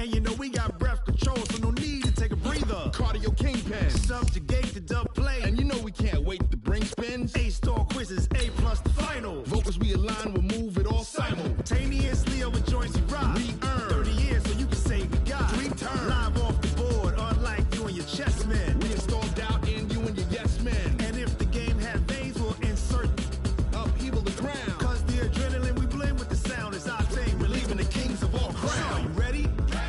And you know we got breath control, so no need to take a breather. Cardio kingpin, subjugate the dub play. And you know we can't wait to bring spins. A-star quizzes, A+ the final. Vocals we align, we'll move it all simultaneously over joints we rock. We earn 30 years, so you can say we got 3 turns. Live off the board, unlike you and your chess men. We install doubt in you and your yes men. And if the game had veins, we'll insert upheaval the ground. Cause the adrenaline we blend with the sound is our thing. Relieving the kings of all crowns. So are you ready?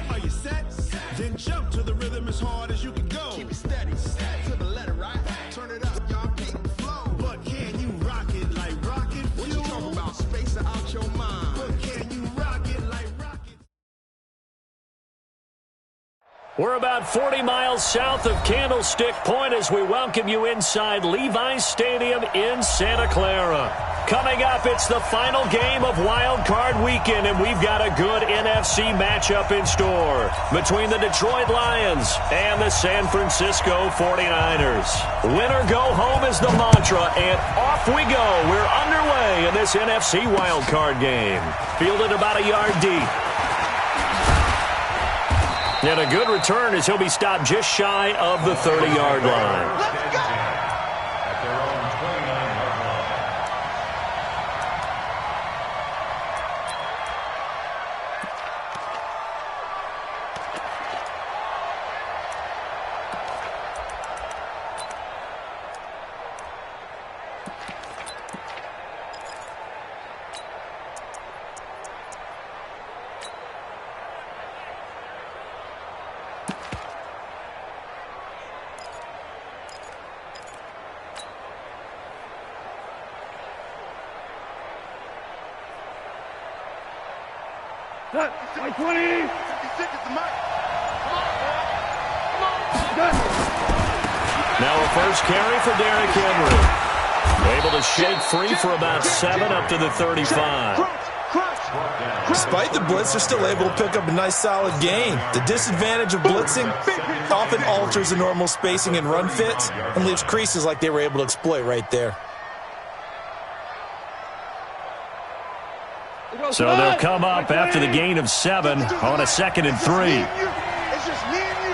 Are you set? Then jump to the rhythm as hard as you can go. Keep it steady, to the letter, right? Turn it up, y'all, keep the flow. But can you rock it like rocket fuel? What you talking about? Space out your mind. But can you rock it like rocket? We're about 40 miles south of Candlestick Point as we welcome you inside Levi's Stadium in Santa Clara. Coming up, it's the final game of Wild Card Weekend, and we've got a good NFC matchup in store between the Detroit Lions and the San Francisco 49ers. Winner go home is the mantra, and off we go. We're underway in this NFC Wild Card game. Fielded about a yard deep. And a good return as he'll be stopped just shy of the 30-yard line. Let's go! By 20. 56 is the mark. Come on. Now a first carry for Derrick Henry. Able to shake free for about 7 up to the 35. Despite the blitz, they're still able to pick up a nice solid gain. The disadvantage of blitzing often alters the normal spacing and run fits and leaves creases like they were able to exploit right there. So they'll come up after the gain of 7 on a 2nd and 3. It's just me and you.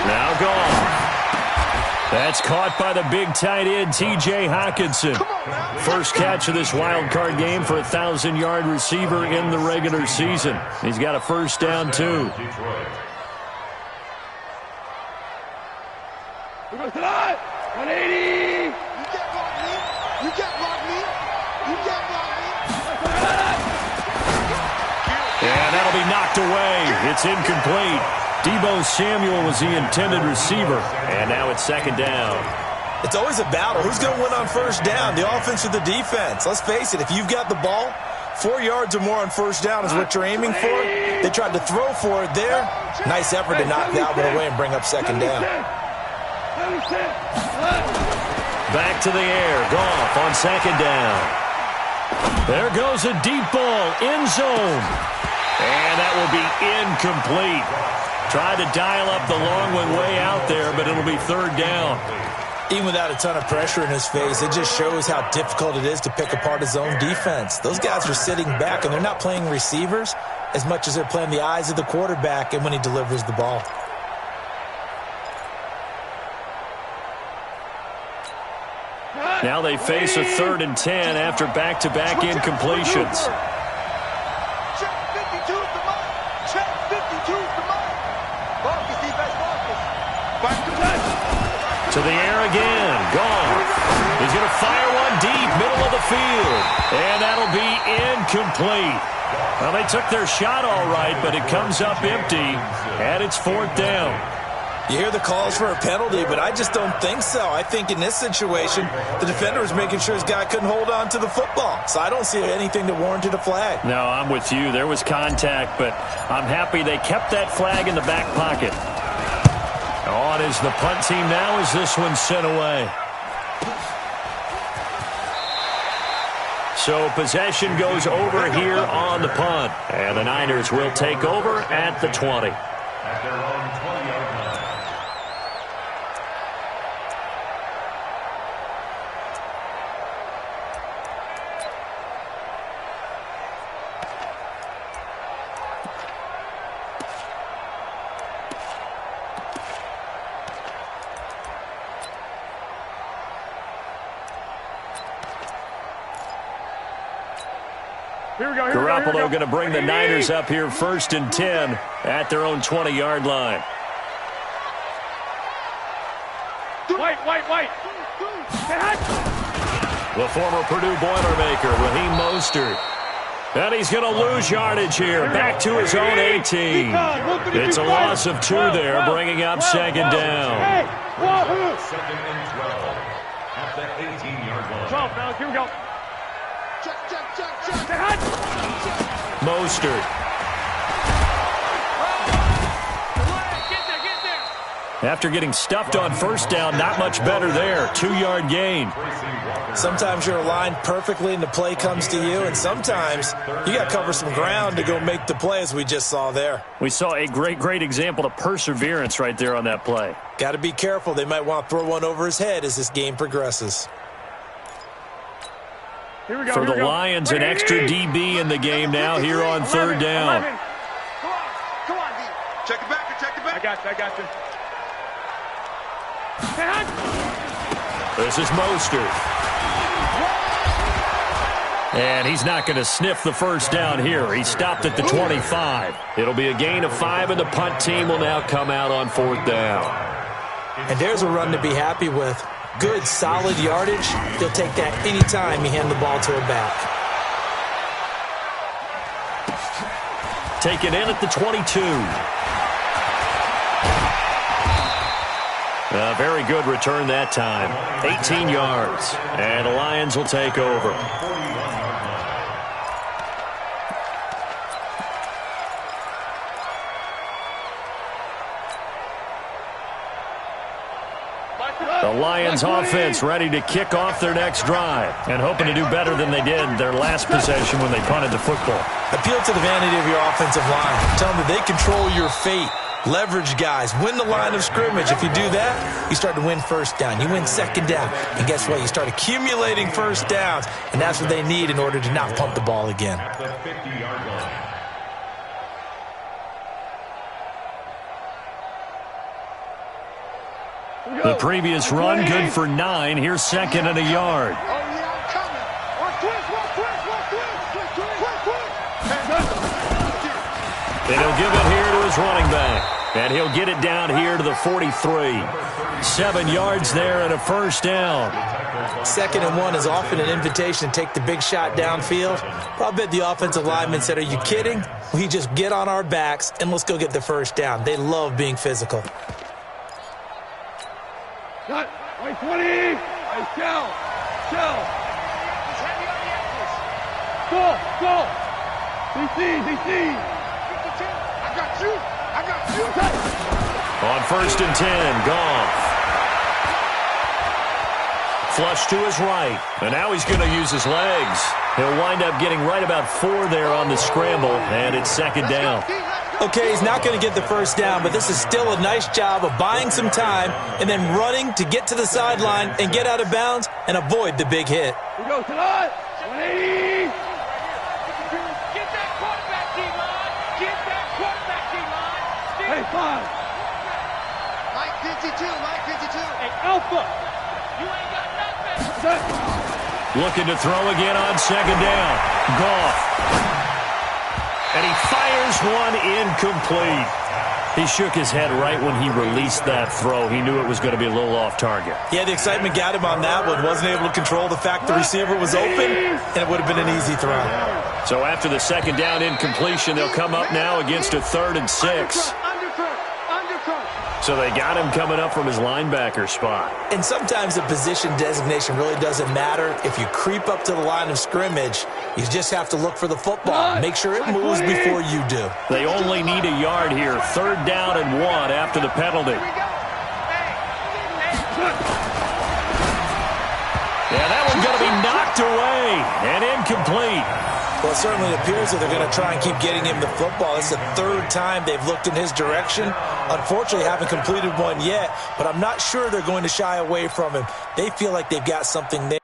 Now gone. That's caught by the big tight end, T.J. Hockenson. First catch of this wild card game for a 1,000-yard receiver in the regular season. He's got a first down, too. We go tonight. 180. You can't block me. You can't block me. You can't block me. And that'll be knocked away. It's incomplete. Deebo Samuel was the intended receiver. And now it's 2nd down. It's always a battle. Who's going to win on first down, the offense or the defense? Let's face it, if you've got the ball, 4 yards or more on first down is what you're aiming for. They tried to throw for it there. Nice effort to knock that one away and bring up 2nd down. Back to the air. Goff on 2nd down. There goes a deep ball. End zone. And that will be incomplete. Tried to dial up the long one way out there, but it'll be 3rd down. Even without a ton of pressure in his face, it just shows how difficult it is to pick apart his own defense. Those guys are sitting back, and they're not playing receivers as much as they're playing the eyes of the quarterback and when he delivers the ball. Now they face a 3rd and 10 after back-to-back incompletions. Check 52's the mark. Check 52's the mark. Marcus, defense, Marcus. Back to back. To the air again. Goff. He's going to fire one deep, middle of the field. And that'll be incomplete. Well, they took their shot all right, but it comes up empty, and it's 4th down. You hear the calls for a penalty, but I just don't think so. I think in this situation, the defender was making sure his guy couldn't hold on to the football. So I don't see anything that warranted a flag. No, I'm with you. There was contact, but I'm happy they kept that flag in the back pocket. On is the punt team now as this one's sent away. So possession goes over here on the punt. And the Niners will take over at the 20. Garoppolo going to bring the Niners up here 1st and 10 at their own 20-yard line. Wait. The former Purdue Boilermaker, Raheem Mostert. And he's going to lose yardage here, back to his own 18. It's a loss of 2 there, bringing up 2nd down. 2nd and 12 at the 18-yard line. 12 now, here we go. Mostert. After getting stuffed on 1st down, not much better there. 2-yard gain. Sometimes you're aligned perfectly and the play comes to you, and sometimes you got to cover some ground to go make the play, as we just saw there. We saw a great example of perseverance right there on that play. Got to be careful. They might want to throw one over his head as this game progresses. For the Lions, an extra DB in the game now here on 3rd down. Come on, D. Check it back. I got you. This is Mostert. And he's not going to sniff the 1st down here. He stopped at the 25. It'll be a gain of 5, and the punt team will now come out on 4th down. And there's a run to be happy with. Good, solid yardage. He'll take that any time you hand the ball to a back. Taken in at the 22. A very good return that time. 18 yards. And the Lions will take over. The Lions offense ready to kick off their next drive and hoping to do better than they did their last possession when they punted the football. Appeal to the vanity of your offensive line. Tell them that they control your fate. Leverage guys. Win the line of scrimmage. If you do that, you start to win 1st down. You win 2nd down. And guess what? You start accumulating 1st downs. And that's what they need in order to not punt the ball again. At the 50-yard line. The previous run, good for 9. Here's 2nd and a yard. Oh, yeah, I'm coming. And he'll give it here to his running back. And he'll get it down here to the 43. 7 yards there and a 1st down. 2nd and 1 is often an invitation to take the big shot downfield. But I bet the offensive lineman said, are you kidding? We just get on our backs and let's go get the 1st down. They love being physical. Cut. Wait, 20. Hey, shell. He's heavy on the edges. Go. DC. 52. I got you. On 1st and 10, Goff. Flush to his right. And now he's going to use his legs. He'll wind up getting right about 4 there on the scramble, and it's 2nd down. Okay, he's not going to get the 1st down, but this is still a nice job of buying some time and then running to get to the sideline and get out of bounds and avoid the big hit. We go to the 20. Get that quarterback, D-line. Hey, 5. Mike 52. Hey, Alpha. You ain't got nothing. Looking to throw again on 2nd down. Goff. And he fires one incomplete. He shook his head right when he released that throw. He knew it was going to be a little off target. Yeah, the excitement got him on that one. Wasn't able to control the fact the receiver was open, and it would have been an easy throw. So after the 2nd down incompletion, they'll come up now against a 3rd and 6. So they got him coming up from his linebacker spot. And sometimes the position designation really doesn't matter. If you creep up to the line of scrimmage, you just have to look for the football. Make sure it moves before you do. They only need a yard here. 3rd down and 1 after the penalty. Yeah, that one's going to be knocked away and incomplete. Well, it certainly appears that they're going to try and keep getting him the football. It's the 3rd time they've looked in his direction. Unfortunately, haven't completed one yet, but I'm not sure they're going to shy away from him. They feel like they've got something there.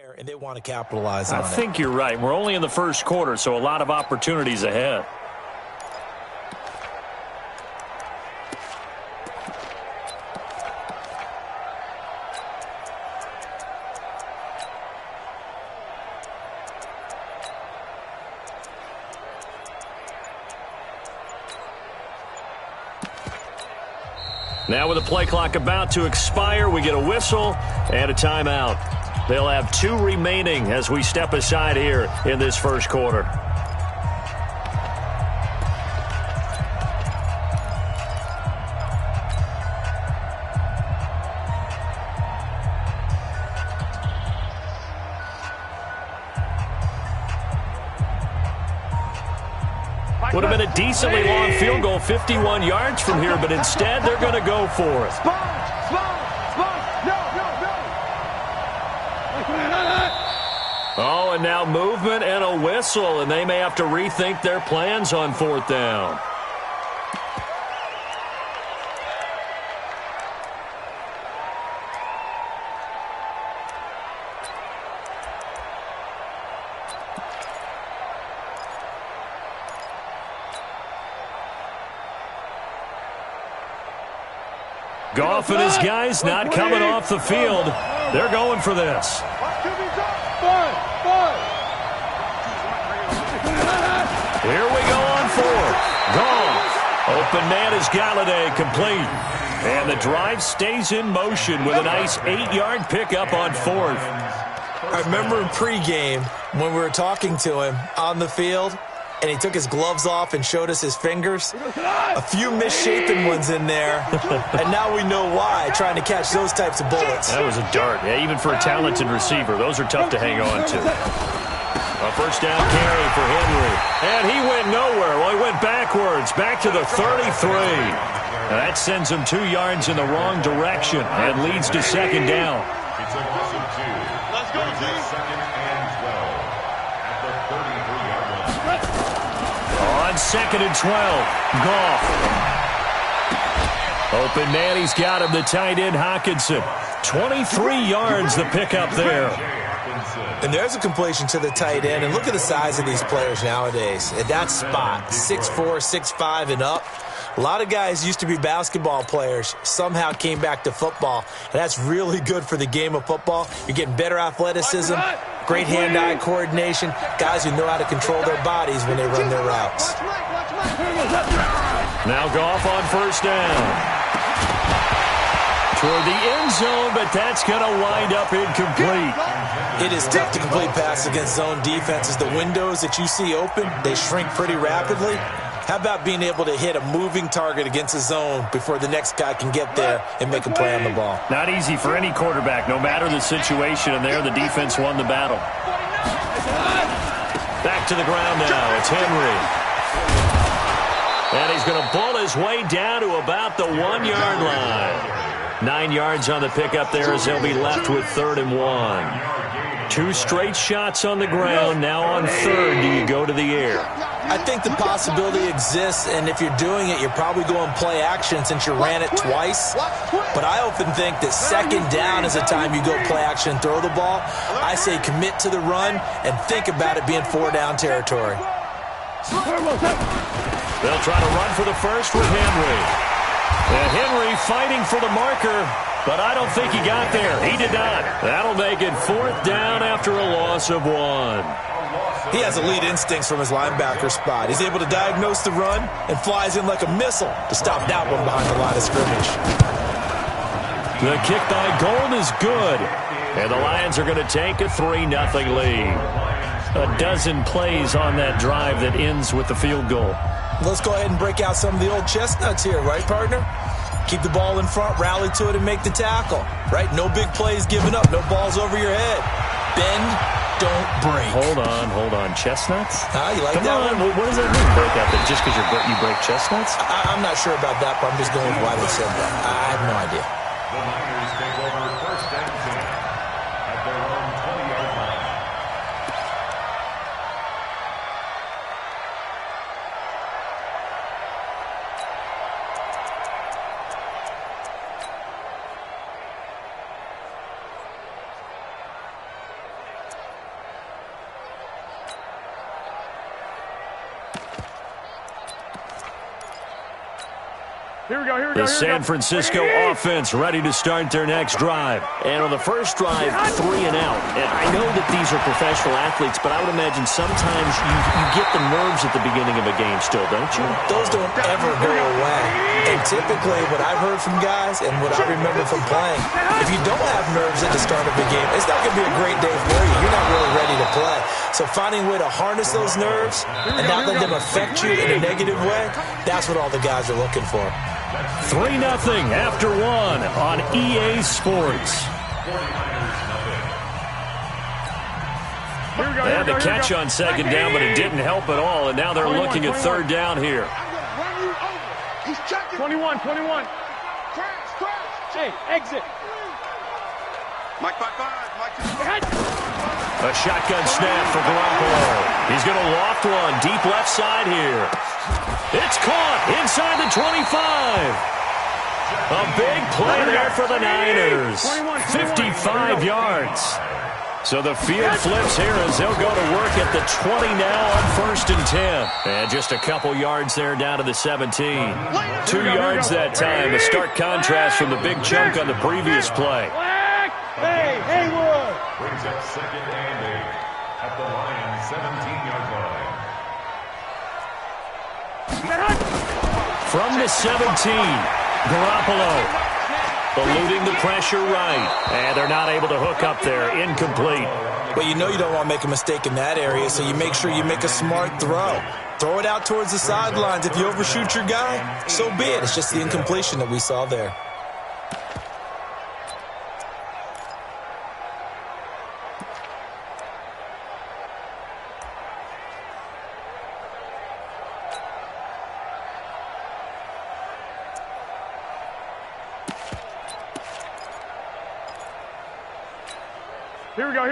there, and they want to capitalize on it. I think you're right. We're only in the first quarter, so a lot of opportunities ahead. Now with the play clock about to expire, we get a whistle and a timeout. They'll have 2 remaining as we step aside here in this first quarter. Would have been a decently long field goal, 51 yards from here, but instead they're going to go for it. Oh, and now movement and a whistle, and they may have to rethink their plans on 4th down. Goff and his guys not coming off the field. They're going for this. Here we go on 4th. Goff. Open man is Galladay, complete. And the drive stays in motion with a nice 8-yard pickup on 4th. I remember in pregame when we were talking to him on the field, and he took his gloves off and showed us his fingers. A few misshapen ones in there, and now we know why, trying to catch those types of bullets. That was a dart. Yeah, even for a talented receiver, those are tough to hang on to. A first down carry for Henry. And he went nowhere. Well, he went backwards, back to the 33. Now that sends him 2 yards in the wrong direction and leads to 2nd down. It's a loss of 2. Let's go, team. 2nd and 12 at the 33-yard line. On 2nd and 12, Goff. Open man, he's got him, the tight end Hockenson. 23 yards the pickup there. And there's a completion to the tight end. And look at the size of these players nowadays. At that spot, 6'4", 6'5", and up. A lot of guys used to be basketball players, somehow came back to football. And that's really good for the game of football. You're getting better athleticism, great hand-eye coordination, guys who know how to control their bodies when they run their routes. Now Goff on 1st down. Toward the end zone, but that's going to wind up incomplete. It is tough to complete passes against zone defenses. The windows that you see open, they shrink pretty rapidly. How about being able to hit a moving target against a zone before the next guy can get there and make a play on the ball? Not easy for any quarterback, no matter the situation, and there the defense won the battle. Back to the ground now. It's Henry. And he's going to pull his way down to about the 1-yard line. 9 yards on the pickup there as he'll be left with 3rd and 1. 2 straight shots on the ground. Now on 3rd, do you go to the air? I think the possibility exists, and if you're doing it, you're probably going play action since you ran it twice. But I often think that 2nd down is the time you go play action and throw the ball. I say commit to the run and think about it being 4-down territory. They'll try to run for the first with Henry. And Henry fighting for the marker, but I don't think he got there. He did not. That'll make it 4th down after a loss of 1. He has elite instincts from his linebacker spot. He's able to diagnose the run and flies in like a missile to stop that one behind the line of scrimmage. The kick by Gold is good, and the Lions are going to take a 3-0 lead. A dozen plays on that drive that ends with the field goal. Let's go ahead and break out some of the old chestnuts here, right, partner? Keep the ball in front, rally to it, and make the tackle, right? No big plays given up, no balls over your head. Bend, don't break. Hold on. Chestnuts? You like Come that on. one? What does that mean, break out? That just because you break chestnuts? I'm not sure about that, but I'm just going with why they said that. I have no idea. The Niners take over 1st and 10 at their own 20-yard line. The San Francisco offense ready to start their next drive. And on the first drive, 3 and out. And I know that these are professional athletes, but I would imagine sometimes you get the nerves at the beginning of a game still, don't you? Those don't ever go away. And typically what I've heard from guys and what I remember from playing, if you don't have nerves at the start of the game, it's not going to be a great day for you. You're not really ready to play. So finding a way to harness those nerves and not let them affect you in a negative way, that's what all the guys are looking for. 3-0 after 1 on EA Sports. They had the catch on second down, but it didn't help at all, and now they're looking at third down here. 21. Hey, exit. Mike 5-5. A shotgun snap for Garoppolo. He's going to loft one deep left side here. It's caught inside the 25. A big play there for the Niners. 55 yards. So the field flips here as they'll go to work at the 20 now on 1st and 10. And just a couple yards there down to the 17. 2 yards that time. A stark contrast from the big chunk on the previous play. Hey, Haywood. Brings up 2nd and 8 at the Lions' 17-yard line. From the 17, Garoppolo eluding the pressure right. And they're not able to hook up there. Incomplete. Well, you know you don't want to make a mistake in that area, so you make sure you make a smart throw. Throw it out towards the sidelines. If you overshoot your guy, so be it. It's just the incompletion that we saw there.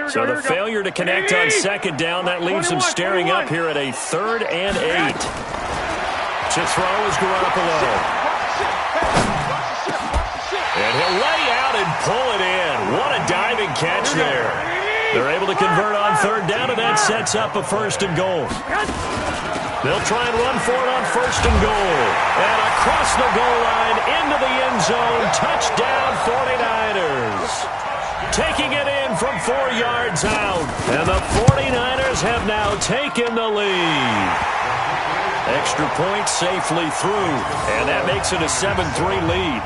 So the failure to connect on second down, that leaves him staring up here at a 3rd and 8. To throw is Garoppolo. And he'll lay out and pull it in. What a diving catch there. They're able to convert on 3rd down, and that sets up a 1st and goal. They'll try and run for it on 1st and goal. And across the goal line into the end zone. Touchdown 49ers. Taking it in from 4 yards out. And the 49ers have now taken the lead. Extra point safely through. And that makes it a 7-3 lead.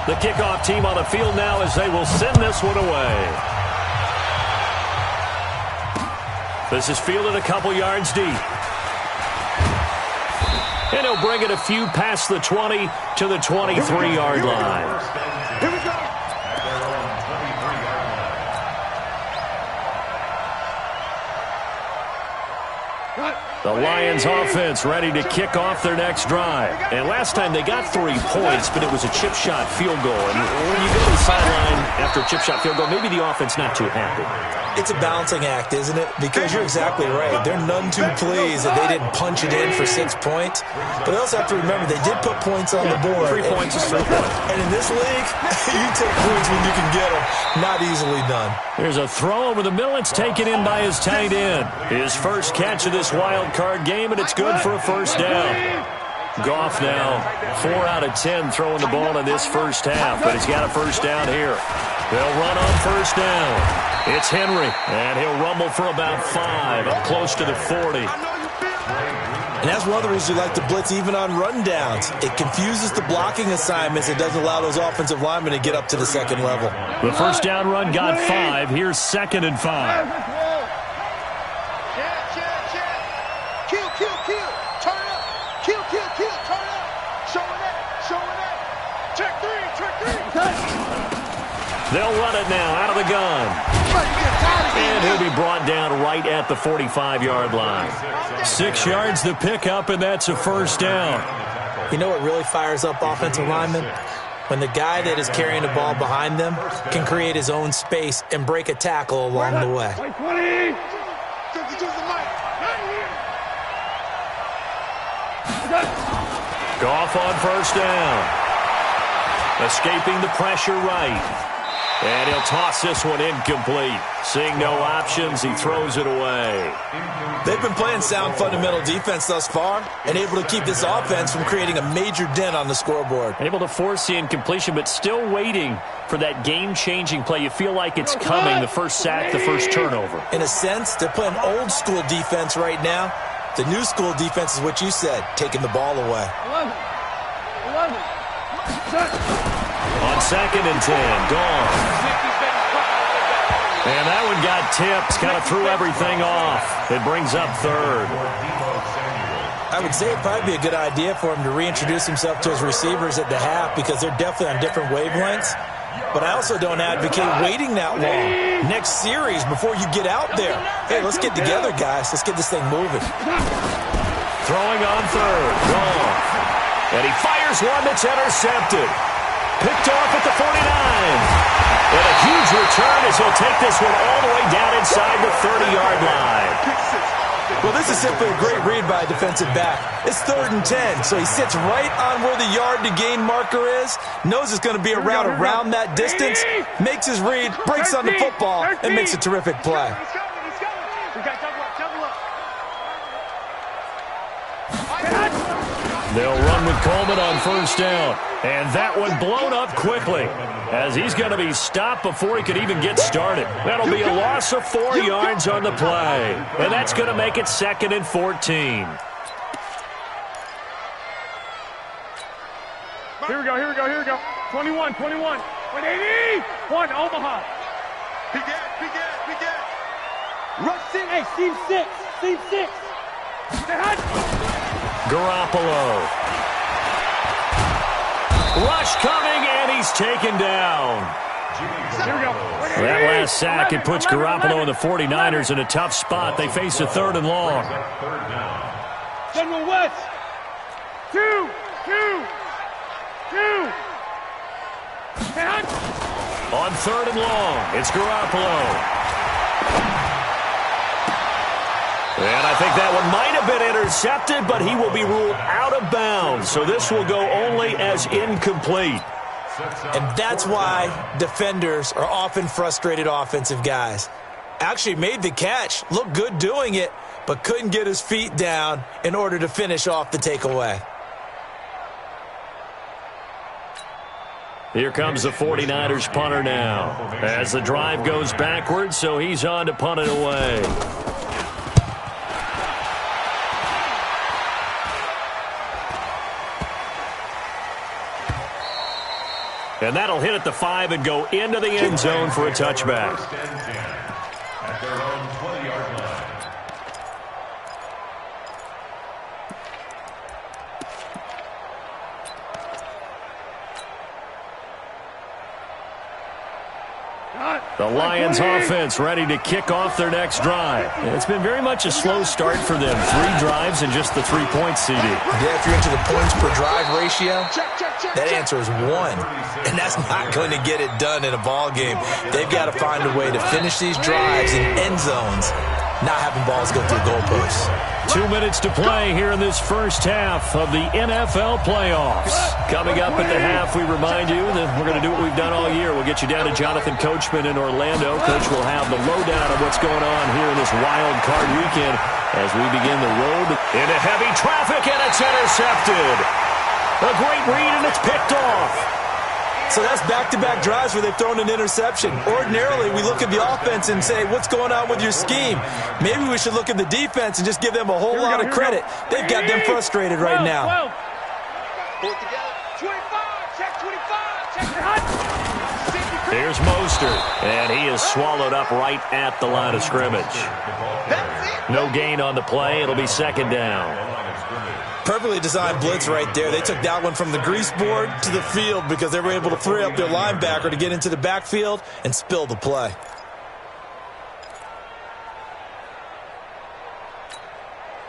The kickoff team on the field now as they will send this one away. This is fielded a couple yards deep. And he'll bring it a few past the 20 to the 23-yard line. Here we go. The Lions offense ready to kick off their next drive. And last time they got 3 points, but it was a chip shot field goal. And when you go to the sideline after a chip shot field goal, maybe the offense not too happy. It's a balancing act, isn't it? Because you're exactly right. They're none too pleased that they didn't punch it in for 6 points. But they also have to remember they did put points on the board. 3 points is 3 points. And in this league, you take points when you can get them. Not easily done. There's a throw over the middle. It's taken in by his tight end. His first catch of this wild card game, and it's good for a 1st down. Goff now 4 out of 10 throwing the ball in this first half, but he's got a 1st down here. They'll run on 1st down. It's Henry, and he'll rumble for about 5, up close to the 40. And that's one of the reasons we like to blitz even on rundowns. It confuses the blocking assignments. It doesn't allow those offensive linemen to get up to the 2nd level. The 1st down run got 5. Here's 2nd and 5. Kill. Turn up. Kill. Turn up. Showing that. Check 3. They'll run it now out of the gun. And he'll be brought down right at the 45-yard line. 6 yards to pick up, and that's a 1st down. You know what really fires up offensive linemen? When the guy that is carrying the ball behind them can create his own space and break a tackle along the way. Goff on 1st down. Escaping the pressure right. And he'll toss this one incomplete. Seeing no options, he throws it away. They've been playing sound fundamental defense thus far and able to keep this offense from creating a major dent on the scoreboard. Able to force the incompletion, but still waiting for that game-changing play. You feel like it's coming, the first sack, the first turnover. In a sense, they're playing old-school defense right now. The new-school defense is what you said, taking the ball away. 11. On 2nd and 10, gone. And that one got tipped, kind of threw everything off. It brings up 3rd. I would say it'd probably be a good idea for him to reintroduce himself to his receivers at the half because they're definitely on different wavelengths. But I also don't advocate waiting that long. Next series, before you get out there, hey, let's get together, guys. Let's get this thing moving. Throwing on 3rd, gone. And he fires one that's intercepted. Picked off at the 49. And a huge return as he'll take this one all the way down inside the 30-yard line. Well, this is simply a great read by a defensive back. It's 3rd and 10, so he sits right on where the yard-to-gain marker is, knows it's going to be a route around that distance, makes his read, breaks on the football, and makes a terrific play. They'll run with Coleman on 1st down. And that one blown up quickly as he's going to be stopped before he could even get started. That'll be a loss of 4 yards on the play. And that's going to make it 2nd and 14. Here we go. 21. 180. 1, Omaha. Begin. Rush in. Hey, Seam 6. Garoppolo. Rush coming, and he's taken down. Here we go. That last sack, it puts Garoppolo and the 49ers in a tough spot. They face a 3rd and long. General West. 2. On 3rd and long, it's Garoppolo. And I think that one might have been intercepted, but he will be ruled out of bounds. So this will go only as incomplete. And that's why defenders are often frustrated offensive guys. Actually made the catch, looked good doing it, but couldn't get his feet down in order to finish off the takeaway. Here comes the 49ers punter now. As the drive goes backwards, so he's on to punt it away. And that'll hit at the 5 and go into the end zone for a touchback. At their own 20-yard line. The Lions offense ready to kick off their next drive. It's been very much a slow start for them. 3 drives and just the 3-point CD. Yeah, if you're into the points per drive ratio, that answer is 1. And that's not going to get it done in a ball game. They've got to find a way to finish these drives in end zones, not having balls go through goalposts. 2 minutes to play here in this first half of the NFL playoffs. Coming up at the half, we remind you that we're going to do what we've done all year. We'll get you down to Jonathan Coachman in Orlando. Coach will have the lowdown of what's going on here in this wild card weekend as we begin the road into heavy traffic, and it's intercepted. A great read, and it's picked off. So that's back-to-back drives where they've thrown an interception. Ordinarily, we look at the offense and say, what's going on with your scheme? Maybe we should look at the defense and just give them a whole lot of credit. They've got them frustrated right now. Pull it together. 25. Check 25. Check it out. Here's Mostert, and he is swallowed up right at the line of scrimmage. No gain on the play. It'll be 2nd down. Perfectly designed blitz right there. They took that one from the grease board to the field because they were able to free up their linebacker to get into the backfield and spill the play.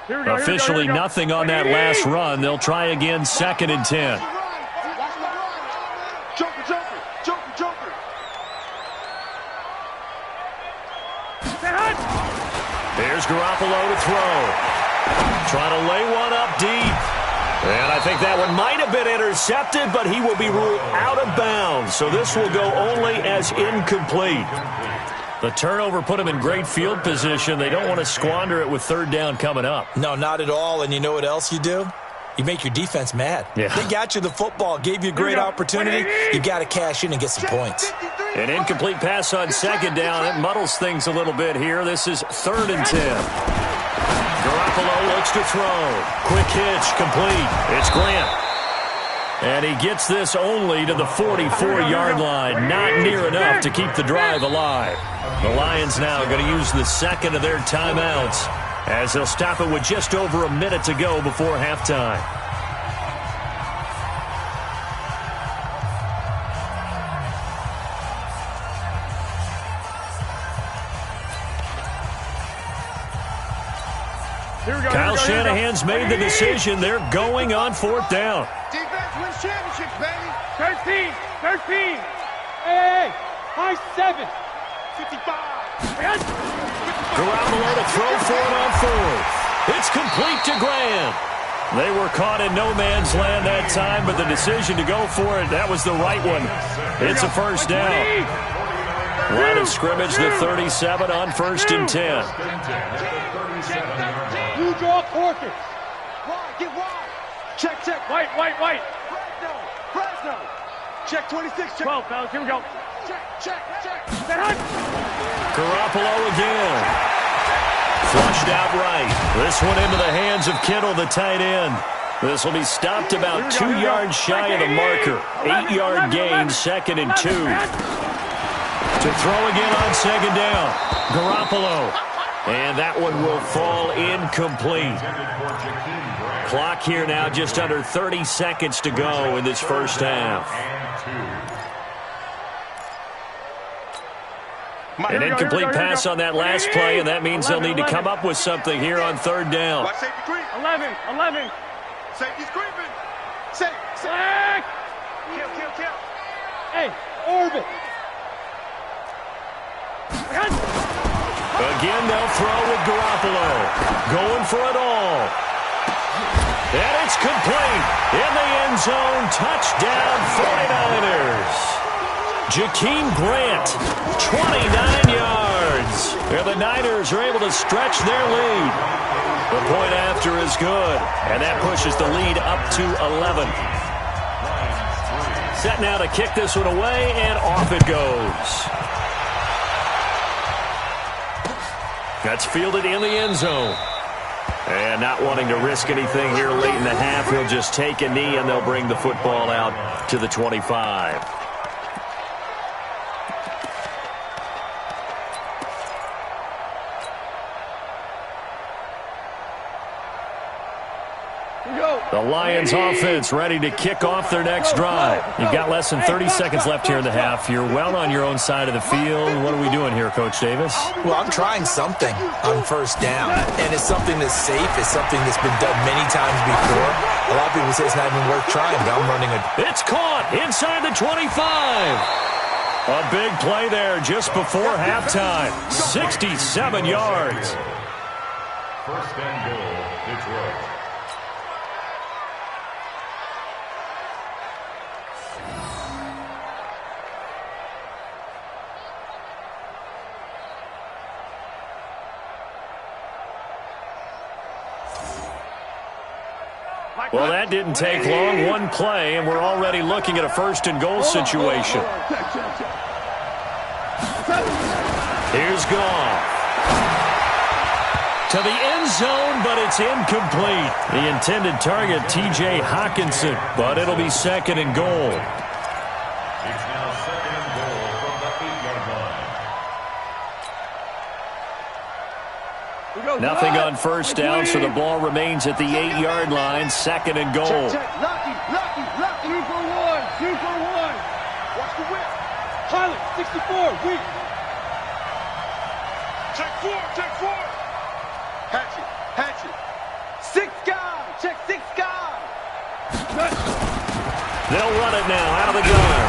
Officially nothing on that last run. They'll try again 2nd and 10. Joker. Here's Garoppolo to throw. Trying to lay one up deep. And I think that one might have been intercepted, but he will be ruled out of bounds. So this will go only as incomplete. The turnover put him in great field position. They don't want to squander it with third down coming up. No, not at all. And you know what else you do? You make your defense mad. Yeah. They got you the football, gave you a great opportunity. You got to cash in and get some points. An incomplete pass on second down. It muddles things a little bit here. This is 3rd and 10. Garoppolo looks to throw. Quick hitch, complete. It's Grant. And he gets this only to the 44-yard line. Not near enough to keep the drive alive. The Lions now going to use the second of their timeouts as they'll stop it with just over a minute to go before halftime. Kyle Shanahan's made the decision. They're going on 4th down. Defense wins championships, baby. 13. Hey, high 7. 55. Garoppolo to throw for it on 4th. It's complete to Grant. They were caught in no man's land that time, but the decision to go for it, that was the right one. It's a first down. Line of scrimmage, the 37 on 1st and 10. New draw quarters. Wide, get wide. Check. White. Fresno. Check 26. Check. 12, fellas. Here we go. Check. Set hunt. Garoppolo again. Flushed out right. This one into the hands of Kittle, the tight end. This will be stopped about 2 yards shy of the marker. 8-yard gain, 2nd and 2. To throw again on 2nd down. Garoppolo. And that one will fall incomplete. Clock here now just under 30 seconds to go in this first half. An incomplete pass on that last play, and that means they'll need to come up with something here on 3rd down. Watch safety creep. 11. Safety's creeping. Safe. Kill. Hey, orbit. Again, they'll throw with Garoppolo. Going for it all. And it's complete. In the end zone, touchdown 49ers. Jakeem Grant, 29 yards. And the Niners are able to stretch their lead. The point after is good, and that pushes the lead up to 11. Set now to kick this one away, and off it goes. That's fielded in the end zone. And not wanting to risk anything here late in the half, he'll just take a knee, and they'll bring the football out to the 25. The Lions offense ready to kick off their next drive. You've got less than 30 seconds left here in the half. You're well on your own side of the field. What are we doing here, Coach Davis? Well, I'm trying something on 1st down, and it's something that's safe. It's something that's been done many times before. A lot of people say it's not even worth trying, but I'm running a... It's caught inside the 25. A big play there just before halftime. 67 yards. 1st and goal, Detroit. Well, that didn't take long. One play, and we're already looking at a 1st and goal situation. Here's Goff. To the end zone, but it's incomplete. The intended target, T.J. Hawkinson, but it'll be 2nd and goal. It's now 2nd and goal from the 8-yard line. Nothing on 1st down, so the ball remains at the 8-yard line. 2nd and goal. Lucky. 2 for 1. Watch the whip. Pilot, 64, weak. Check 4. Hatchet. 6 guys. Check 6 guys. They'll run it now out of the gun.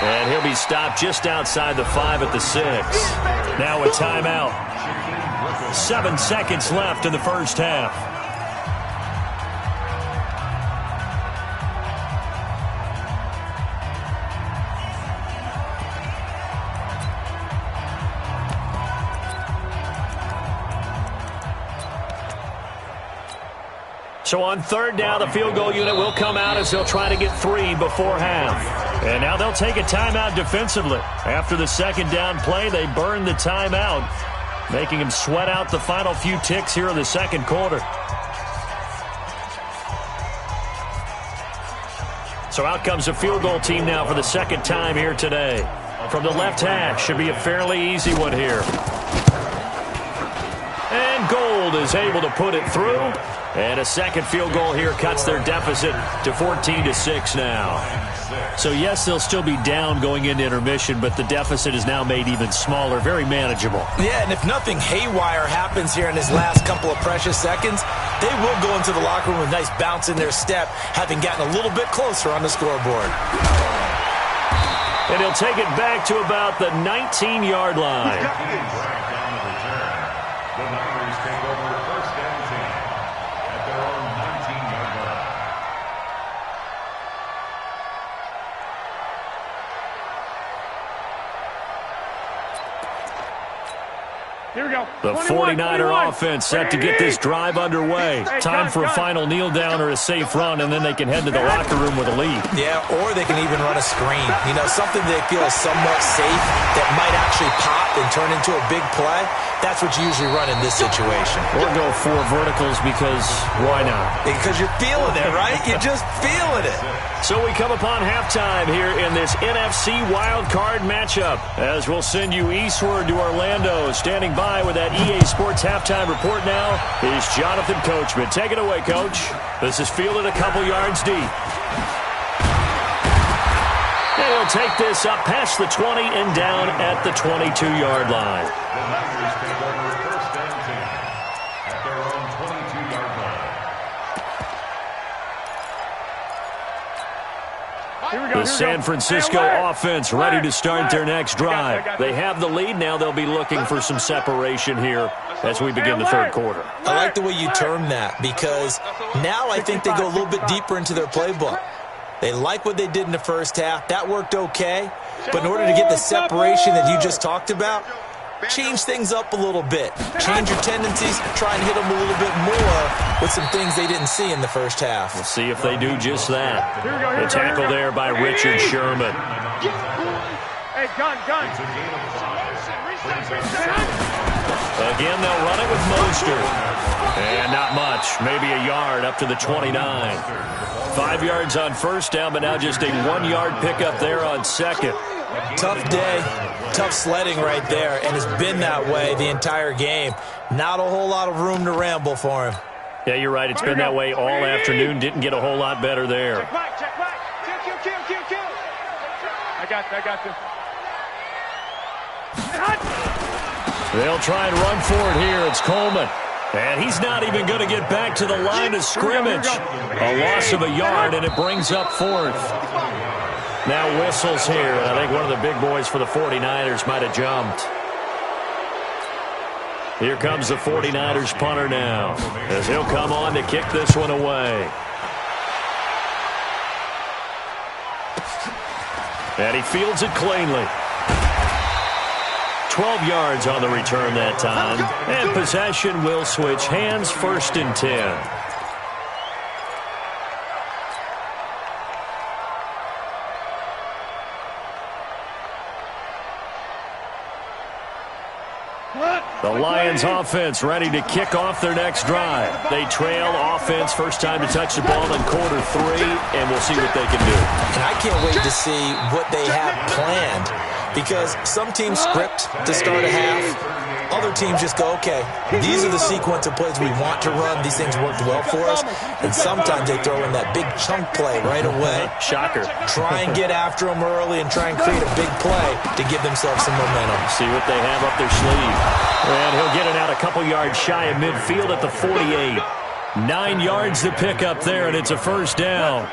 And he'll be stopped just outside the 5 at the 6. Now a timeout. 7 seconds left in the first half. So on third down, the field goal unit will come out as they'll try to get 3 before half. And now they'll take a timeout defensively. After the second down play, they burn the timeout, making them sweat out the final few ticks here in the second quarter. So out comes the field goal team now for the second time here today. From the left hash, should be a fairly easy one here. And Gold is able to put it through. And a second field goal here cuts their deficit to 14-6 now. So, yes, they'll still be down going into intermission, but the deficit is now made even smaller, very manageable. Yeah, and if nothing haywire happens here in his last couple of precious seconds, they will go into the locker room with a nice bounce in their step, having gotten a little bit closer on the scoreboard. And he'll take it back to about the 19-yard line. The Niners take over first and 10 at their own 19-yard line. Here we go. The 49er offense set to get this drive underway. Time for a final kneel down or a safe run, and then they can head to the locker room with a lead. Yeah, or they can even run a screen. You know, something they feel is somewhat safe that might actually pop and turn into a big play. That's what you usually run in this situation. Or go 4 verticals because why not? Because you're feeling it, right? You're just feeling it. So we come upon halftime here in this NFC wildcard matchup as we'll send you eastward to Orlando. Standing by with that EA Sports halftime report now is Jonathan Coachman. Take it away, Coach. This is fielded a couple yards deep. And he'll take this up past the 20 and down at the 22-yard line. The Niners take over first and 10 at their own 22-yard line. The San Francisco offense ready to start their next drive. They have the lead. Now they'll be looking for some separation here as we begin the third quarter. I like the way you term that because now I think they go a little bit deeper into their playbook. They like what they did in the first half. That worked okay. But in order to get the separation that you just talked about, change things up a little bit. Change your tendencies. Try and hit them a little bit more with some things they didn't see in the first half. We'll see if they do just that. The tackle there by Richard Sherman. Hey, gun. Again, they'll run it with Mostert. And not much. Maybe a yard up to the 29. 5 yards on first down, but now just a 1-yard pickup there on second. Tough day, tough sledding right there, and it's been that way the entire game. Not a whole lot of room to ramble for him. Yeah, you're right. It's been that way all afternoon. Didn't get a whole lot better there. Check right. Kill. I got this. They'll try and run for it here. It's Coleman. And he's not even going to get back to the line of scrimmage. A loss of a yard, and it brings up fourth. Now whistles here, and I think one of the big boys for the 49ers might have jumped. Here comes the 49ers punter now, as he'll come on to kick this one away. And he fields it cleanly. 12 yards on the return that time. And possession will switch hands, 1st and 10. The Lions offense ready to kick off their next drive. They trail offense, first time to touch the ball in quarter 3, and we'll see what they can do. And I can't wait to see what they have planned because some teams script to start a half. Other teams just go, okay, these are the sequence of plays we want to run. These things worked well for us. And sometimes they throw in that big chunk play right away. Shocker. Try and get after them early and try and create a big play to give themselves some momentum. See what they have up their sleeve. And he'll get it out a couple yards shy of midfield at the 48. 9 yards to pick up there, and it's a first down.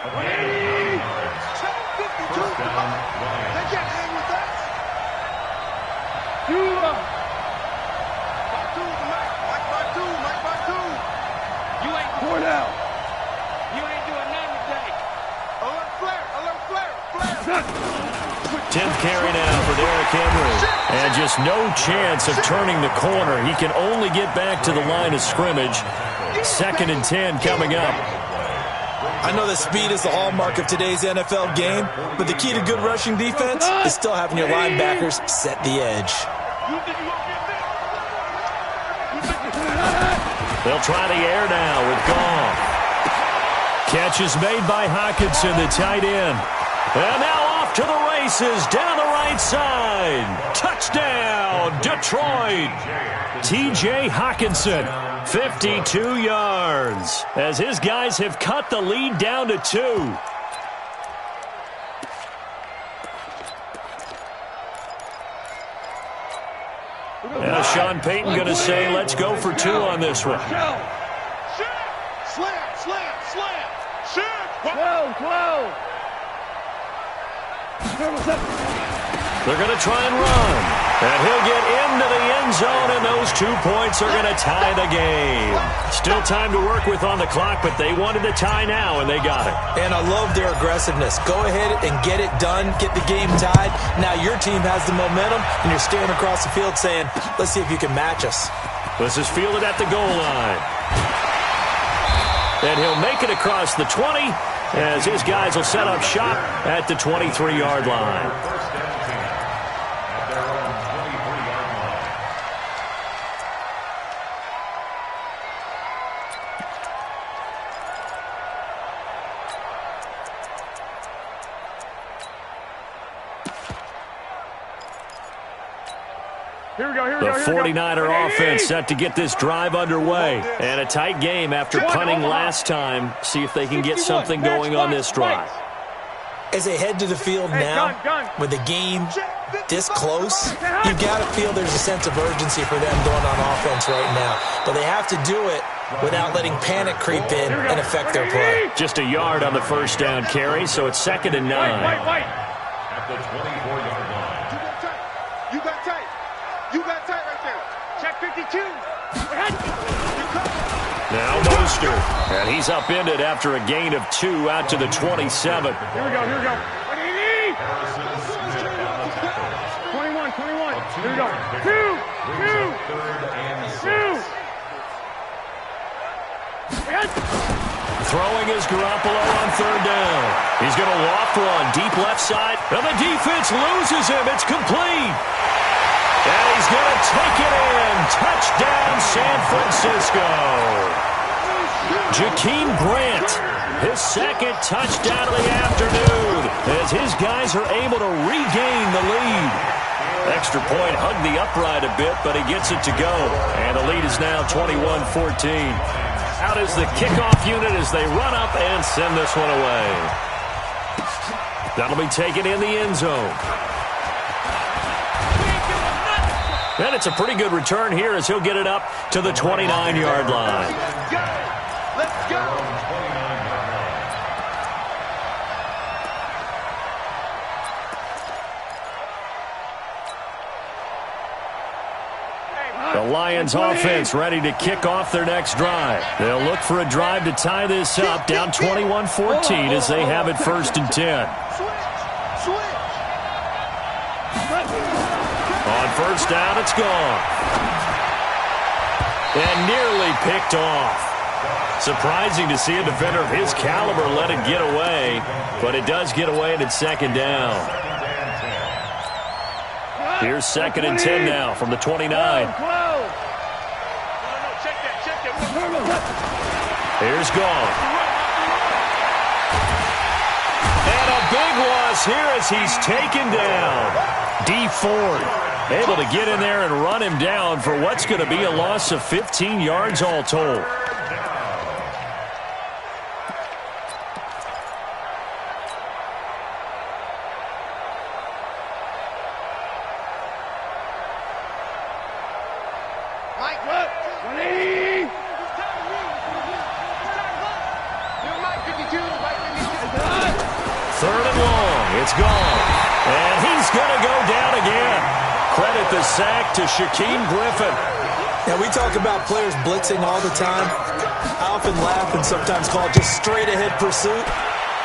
Tenth carry now for Derrick Henry. And just no chance of turning the corner. He can only get back to the line of scrimmage. 2nd and 10 coming up. I know that speed is the hallmark of today's NFL game, but the key to good rushing defense is still having your linebackers set the edge. They'll try the air now with Goff. Catch is made by Hockenson, the tight end. And now off to the races down the right side. Touchdown, Detroit. TJ Hockenson, 52 yards, as his guys have cut the lead down to 2. Now Sean Payton going to say, let's go for 2 on this one. They're going to try and run. And he'll get into the end zone, and those 2 points are going to tie the game. Still time to work with on the clock, but they wanted the tie now, and they got it. And I love their aggressiveness. Go ahead and get it done, get the game tied. Now your team has the momentum, and you're staring across the field saying, let's see if you can match us. This is fielded at the goal line. And he'll make it across the 20, as his guys will set up shop at the 23-yard line. The 49er offense set to get this drive underway. And a tight game after punting last time. See if they can get something going on this drive. As they head to the field now, with the game this close, you've got to feel there's a sense of urgency for them going on offense right now. But they have to do it without letting panic creep in and affect their play. Just a yard on the first down carry, so it's 2nd and 9. At the 24-yard line. You got tight. You got tight right there. Check 52. Now Mostert. And he's upended after a gain of 2 out to the 27. Here we go. 21. Here we go. 2. Throwing is Garoppolo on 3rd down. He's going to loft one deep left side. And the defense loses him. It's complete. And he's going to take it in. Touchdown, San Francisco. Jakeem Grant, his 2nd touchdown of the afternoon, as his guys are able to regain the lead. Extra point hugged the upright a bit, but he gets it to go. And the lead is now 21-14. Out is the kickoff unit as they run up and send this one away. That'll be taken in the end zone. And it's a pretty good return here as he'll get it up to the 29-yard line. Let's go. The Lions offense ready to kick off their next drive. They'll look for a drive to tie this up, down 21-14 as they have it 1st and 10. On 1st down, it's gone. And nearly picked off. Surprising to see a defender of his caliber let it get away, but it does get away and it's 2nd down. Here's 2nd and 10 now from the 29. Here's Goff. And a big loss here as he's taken down. D Ford able to get in there and run him down for what's going to be a loss of 15 yards all told. The sack to Shaquem Griffin. Now, we talk about players blitzing all the time. I often laugh and sometimes call it just straight-ahead pursuit.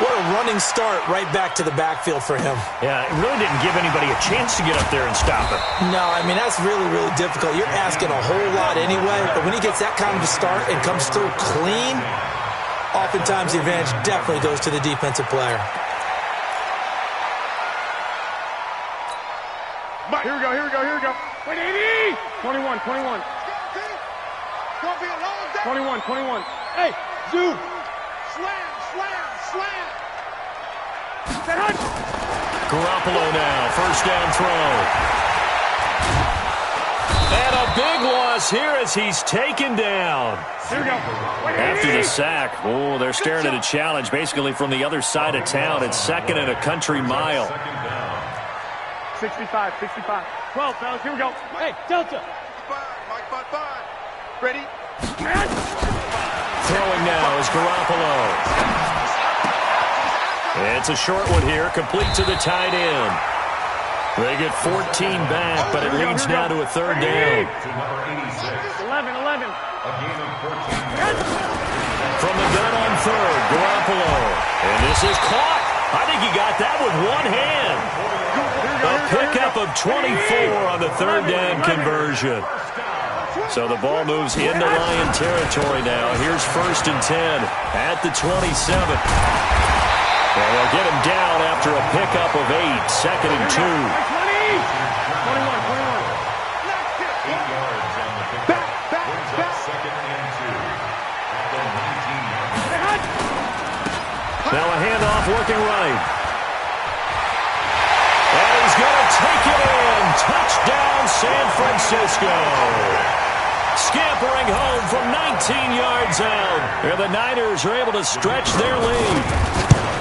What a running start right back to the backfield for him. Yeah, it really didn't give anybody a chance to get up there and stop him. No, I mean, that's really, really difficult. You're asking a whole lot anyway, but when he gets that kind of a start and comes through clean, oftentimes the advantage definitely goes to the defensive player. Here we go. Wait, 80! 21. 21. Hey, zoom! Slam! Garoppolo now, first down throw. And a big loss here as he's taken down. Here we go. Wait, After the sack, oh, they're staring at a challenge basically from the other side of town. It's second and a country mile. 65. 12, fellas, here we go. Hey, Delta. 5. Ready? Throwing now is Garoppolo. It's a short one here, complete to the tight end. They get 14 back, but it leads now to a third down. 11. From the gun on third, Garoppolo. And this is caught. I think he got that with one hand. A pickup of 24 on the third down conversion. So the ball moves into Lion territory now. Here's first and 10 at the 27. And they'll get him down after a pickup of 8, second and 2. 21. 8 yards on the pickup. Brings up second and 2 at the 19. Now a handoff working right. And he's going to take it in. Touchdown, San Francisco. Scampering home from 19 yards out. And the Niners are able to stretch their lead.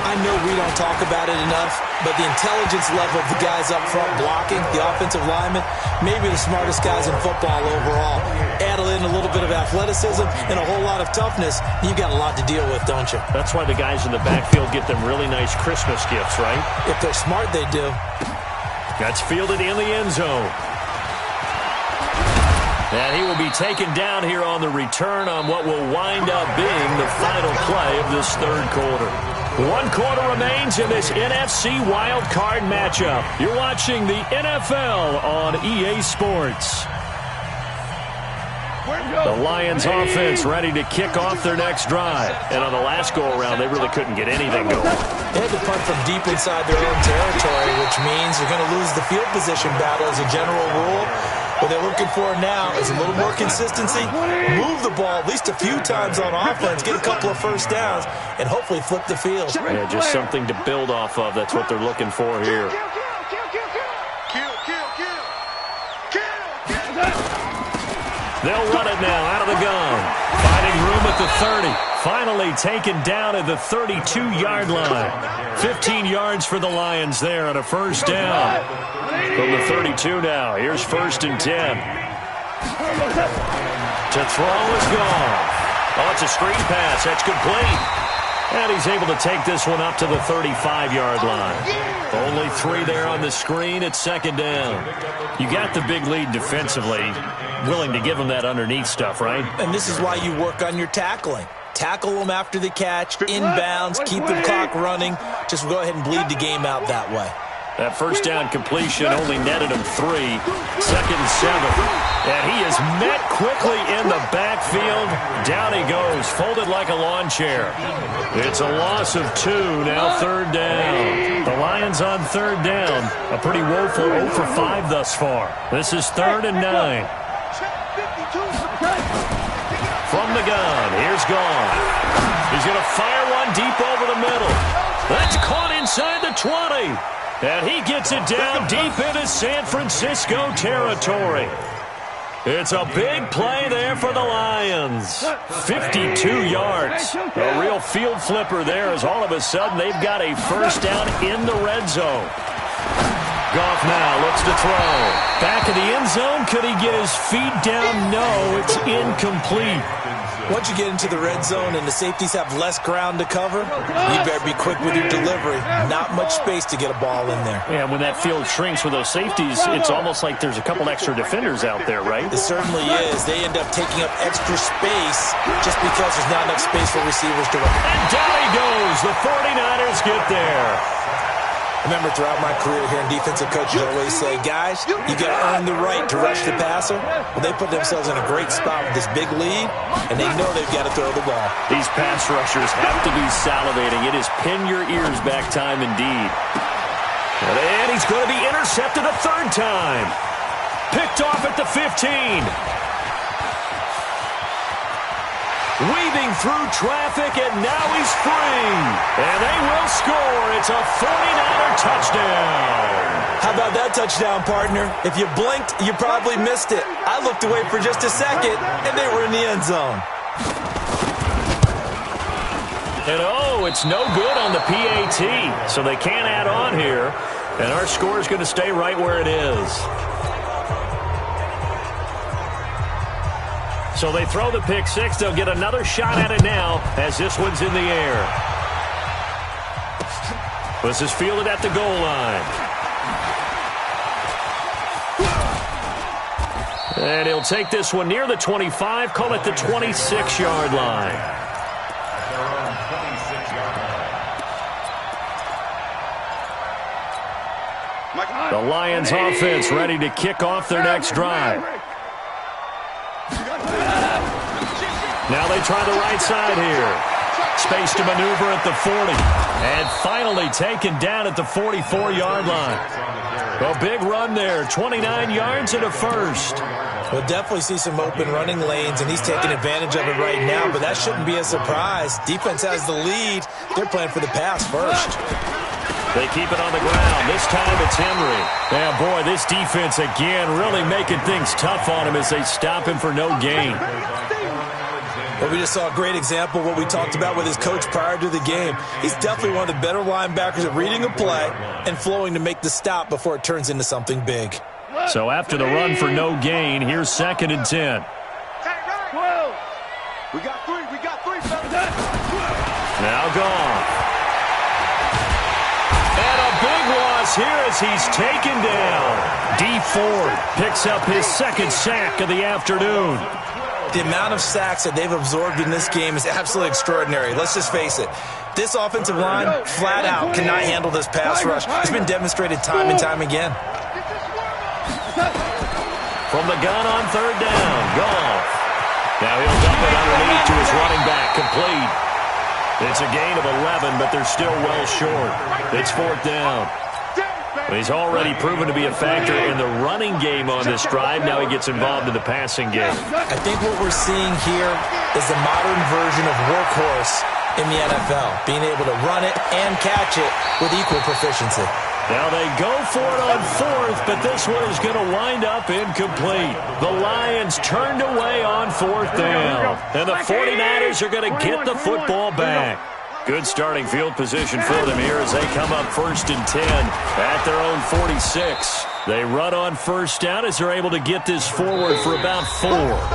I know we don't talk about it enough, but the intelligence level of the guys up front blocking, the offensive linemen, maybe the smartest guys in football overall. Add in a little bit of athleticism and a whole lot of toughness, you got a lot to deal with, don't you? That's why the guys in the backfield get them really nice Christmas gifts, right? If they're smart, they do. That's fielded in the end zone. And he will be taken down here on the return on what will wind up being the final play of this third quarter. 1 quarter remains in this NFC Wild Card matchup. You're watching the NFL on EA Sports. The Lions offense ready to kick off their next drive. And on the last go-around, they really couldn't get anything going. They had to punt from deep inside their own territory, which means they're going to lose the field position battle as a general rule. What they're looking for now is a little more consistency, move the ball at least a few times on offense, get a couple of first downs, and hopefully flip the field. Yeah, just something to build off of. That's what they're looking for here. They'll run it now out of the gun. Finding room at the 30. Finally taken down at the 32-yard line. 15 yards for the Lions there on a first down. From the 32 now. Here's first and 10. To throw is gone. Oh, it's a screen pass. That's complete. And he's able to take this one up to the 35-yard line. Only 3 there on the screen at second down. You got the big lead defensively. Willing to give him that underneath stuff, right? And this is why you work on your tackling. Tackle them after the catch, inbounds, keep the clock running. Just go ahead and bleed the game out that way. That first down completion only netted him 3. Second and 7. And he is met quickly in the backfield. Down he goes, folded like a lawn chair. It's a loss of 2, now third down. The Lions on third down. A pretty woeful 0 for 5 thus far. This is third and 9. From the gun, here's Gone. He's going to fire one deep over the middle. That's caught inside the 20. And he gets it down deep into San Francisco territory. It's a big play there for the Lions. 52 yards. A real field flipper there as all of a sudden they've got a first down in the red zone. Goff now looks to throw. Back of the end zone. Could he get his feet down? No, it's incomplete. Once you get into the red zone and the safeties have less ground to cover, you better be quick with your delivery. Not much space to get a ball in there. Yeah, when that field shrinks with those safeties, it's almost like there's a couple extra defenders out there, right? It certainly is. They end up taking up extra space just because there's not enough space for receivers to run. And down he goes. The 49ers get there. Remember, throughout my career here in defensive coaches always say, guys, you got to earn the right to rush the passer. Well, they put themselves in a great spot with this big lead, and they know they've got to throw the ball. These pass rushers have to be salivating. It is pin your ears back time indeed. And he's going to be intercepted a third time. Picked off at the 15. Weaving through traffic, and now he's free. And they will score. It's a 49er touchdown. How about that touchdown, partner? If you blinked, you probably missed it. I looked away for just a second, and they were in the end zone. And oh, it's no good on the PAT. So they can't add on here. And our score is going to stay right where it is. So they throw the pick six. They'll get another shot at it now as this one's in the air. This is fielded at the goal line. And he'll take this one near the 25, call it the 26-yard line. The Lions offense ready to kick off their next drive. Now they try the right side here. Space to maneuver at the 40. And finally taken down at the 44-yard line. A big run there. 29 yards and a first. We'll definitely see some open running lanes, and he's taking advantage of it right now, but that shouldn't be a surprise. Defense has the lead. They're playing for the pass first. They keep it on the ground. This time it's Henry. Yeah, boy, this defense again really making things tough on him as they stop him for no gain. Well, we just saw a great example of what we talked about with his coach prior to the game. He's definitely one of the better linebackers at reading a play and flowing to make the stop before it turns into something big. So after the run for no gain, here's 2nd and 10. We got three, fellas. Now gone. And a big loss here as he's taken down. D. Ford picks up his 2nd sack of the afternoon. The amount of sacks that they've absorbed in this game is absolutely extraordinary. Let's just face it. This offensive line, flat out, cannot handle this pass rush. It's been demonstrated time and time again. From the gun on 3rd down, Goff. Now he'll dump it underneath to his running back, complete. It's a gain of 11, but they're still well short. It's 4th down. He's already proven to be a factor in the running game on this drive. Now he gets involved in the passing game. I think what we're seeing here is the modern version of workhorse in the NFL, being able to run it and catch it with equal proficiency. Now they go for it on 4th, but this one is going to wind up incomplete. The Lions turned away on 4th down, and the 49ers are going to get the football back. Good starting field position for them here as they come up 1st and 10 at their own 46. They run on 1st down as they're able to get this forward for about 4.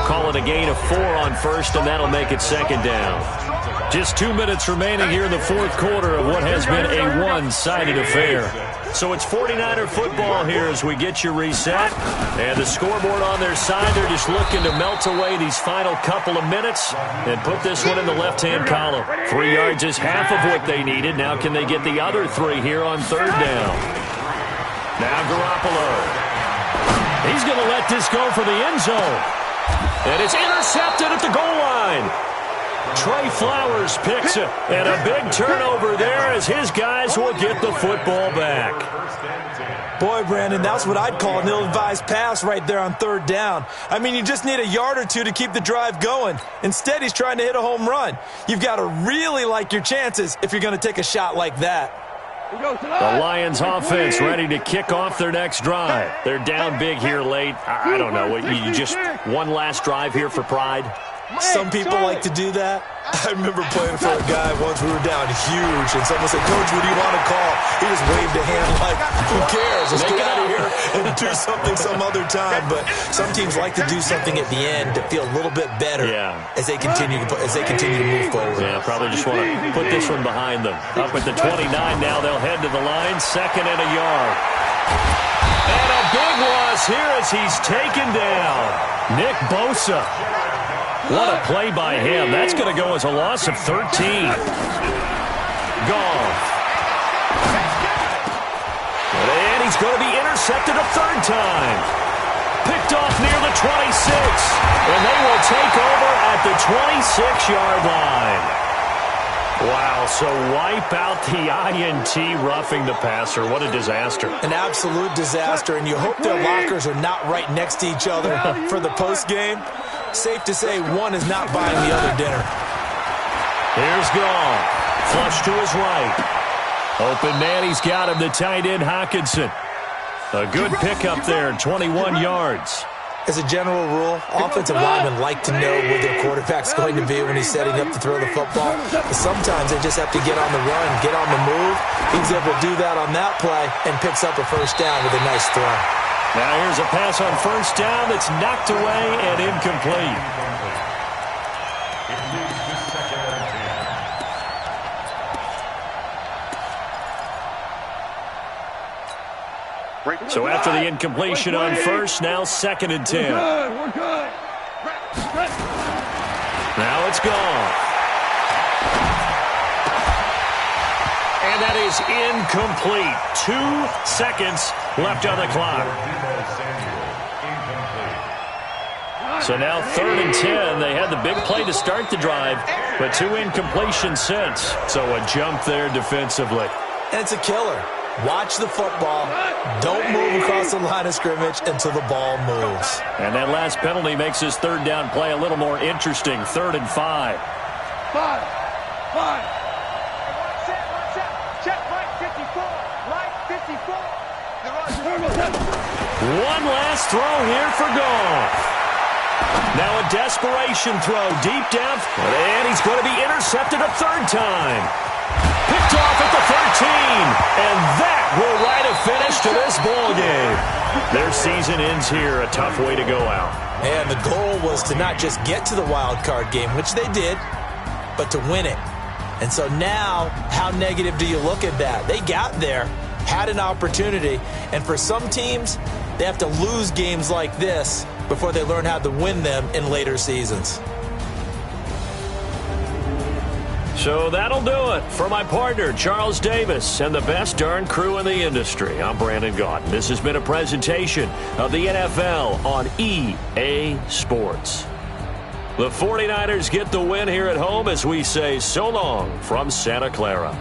Call it a gain of 4 on 1st, and that'll make it 2nd down. Just 2 minutes remaining here in the 4th quarter of what has been a one-sided affair. So it's 49er football here as we get you reset. And the scoreboard on their side, they're just looking to melt away these final couple of minutes and put this one in the left-hand column. 3 yards is half of what they needed. Now can they get the other 3 here on 3rd down? Now Garoppolo. He's going to let this go for the end zone. And it's intercepted at the goal line. Trey Flowers picks it, and a big turnover there as his guys will get the football back. Boy, Brandon, that's what I'd call an ill-advised pass right there on 3rd down. I mean, you just need a yard or 2 to keep the drive going. Instead, he's trying to hit a home run. You've got to really like your chances if you're going to take a shot like that. The Lions offense ready to kick off their next drive. They're down big here late. I don't know. You just one last drive here for pride? Some people like to do that. I remember playing for a guy once. We were down huge, and someone said, "Coach, what do you want to call?" He just waved a hand like, "Who cares? Let's get out of here and do something some other time." But some teams like to do something at the end to feel a little bit better as they continue to move forward. Yeah, probably just want to put this one behind them. Up at the 29 now, they'll head to the line, 2nd and a yard. And a big loss here as he's taken down. Nick Bosa. What a play by him. That's going to go as a loss of 13. Goff. And he's going to be intercepted a 3rd time. Picked off near the 26. And they will take over at the 26-yard line. Wow, so wipe out the INT roughing the passer. What a disaster. An absolute disaster, and you hope their lockers are not right next to each other for the postgame. Safe to say one is not buying the other dinner. Here's Goff. Flush to his right. Open man, he's got him, the tight end Hockenson. A good pickup there, 21 yards. As a general rule, offensive linemen like to know where their quarterback's going to be when he's setting up to throw the football. But sometimes they just have to get on the run, get on the move. He's able to do that on that play and picks up a 1st down with a nice throw. Now here's a pass on 1st down that's knocked away and incomplete. So after the incompletion on 1st, now 2nd and 10. We're good. Now it's gone. And that is incomplete. 2 seconds left on the clock. So now 3rd and 10. They had the big play to start the drive, but 2 incompletions since. So a jump there defensively. And it's a killer. Watch the football. Don't move across the line of scrimmage until the ball moves. And that last penalty makes his 3rd down play a little more interesting. 3rd and 5. 5. Check right 54. Right 54. One last throw here for Goff. Now a desperation throw deep down. And he's going to be intercepted a 3rd time. Picked off at the 13. And that will write a finish to this ball game. Their season ends here. A tough way to go out. And the goal was to not just get to the wild card game, which they did, but to win it. And so now, how negative do you look at that? They got there, had an opportunity, and for some teams, they have to lose games like this before they learn how to win them in later seasons. So that'll do it for my partner, Charles Davis, and the best darn crew in the industry. I'm Brandon Gaudin. This has been a presentation of the NFL on EA Sports. The 49ers get the win here at home as we say so long from Santa Clara.